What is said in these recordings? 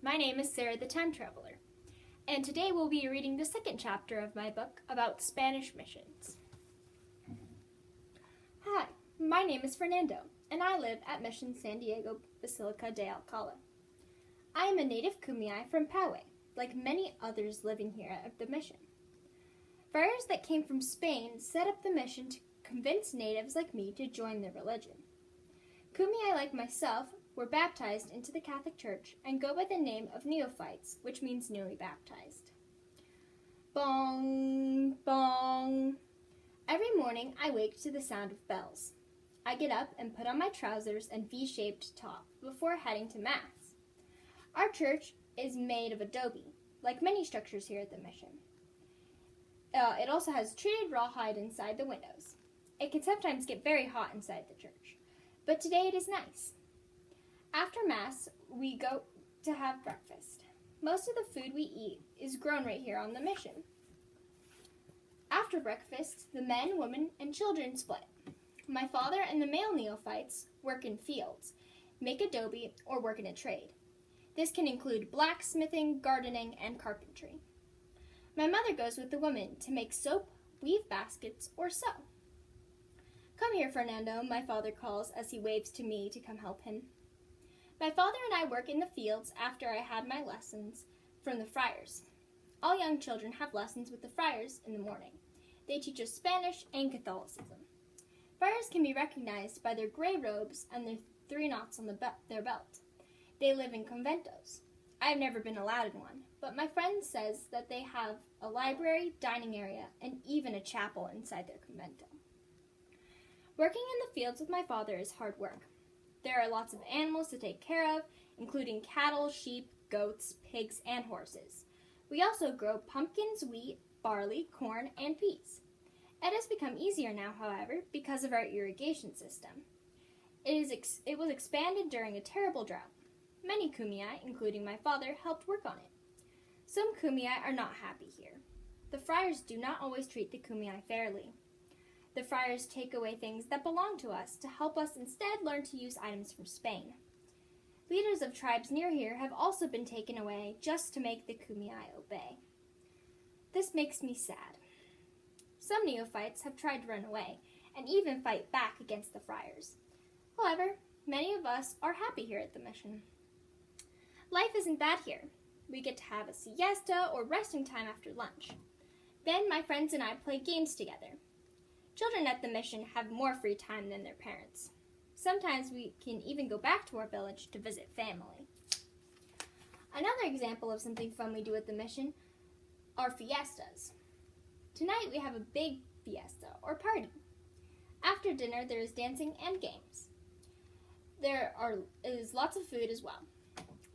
My name is Sarah the Time Traveler, and today we'll be reading the second chapter of my book about Spanish missions. Hi, my name is Fernando, and I live at Mission San Diego Basilica de Alcala. I am a native Kumeyaay from Poway, like many others living here at the mission. Friars that came from Spain set up the mission to convince natives like me to join their religion. Kumeyaay, like myself, were baptized into the Catholic Church and go by the name of neophytes, which means newly baptized. Bong, bong. Every morning I wake to the sound of bells. I get up and put on my trousers and V-shaped top before heading to Mass. Our church is made of adobe, like many structures here at the mission. It also has treated rawhide inside the windows. It can sometimes get very hot inside the church, but today it is nice. After Mass, we go to have breakfast. Most of the food we eat is grown right here on the mission. After breakfast, the men, women, and children split. My father and the male neophytes work in fields, make adobe, or work in a trade. This can include blacksmithing, gardening, and carpentry. My mother goes with the women to make soap, weave baskets, or sew. Come here, Fernando, my father calls as he waves to me to come help him. My father and I work in the fields after I had my lessons from the friars. All young children have lessons with the friars in the morning. They teach us Spanish and Catholicism. Friars can be recognized by their gray robes and their 3 knots on their belt. They live in conventos. I have never been allowed in one, but my friend says that they have a library, dining area, and even a chapel inside their convento. Working in the fields with my father is hard work. There are lots of animals to take care of, including cattle, sheep, goats, pigs, and horses. We also grow pumpkins, wheat, barley, corn, and peas. It has become easier now, however, because of our irrigation system. It was expanded during a terrible drought. Many Kumeyaay, including my father, helped work on it. Some Kumeyaay are not happy here. The friars do not always treat the Kumeyaay fairly. The friars take away things that belong to us to help us instead learn to use items from Spain. Leaders of tribes near here have also been taken away just to make the Kumeyaay obey. This makes me sad. Some neophytes have tried to run away and even fight back against the friars. However, many of us are happy here at the mission. Life isn't bad here. We get to have a siesta or resting time after lunch. Then my friends and I play games together. Children at the mission have more free time than their parents. Sometimes we can even go back to our village to visit family. Another example of something fun we do at the mission are fiestas. Tonight we have a big fiesta or party. After dinner there is dancing and games. There is lots of food as well.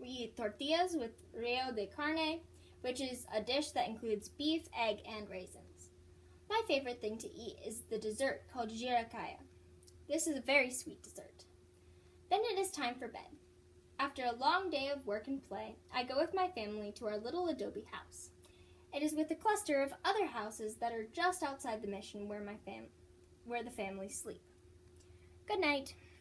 We eat tortillas with relleno de carne, which is a dish that includes beef, egg, and raisins. My favorite thing to eat is the dessert called jiracaya. This is a very sweet dessert. Then it is time for bed. After a long day of work and play, I go with my family to our little adobe house. It is with a cluster of other houses that are just outside the mission where the families sleep. Good night.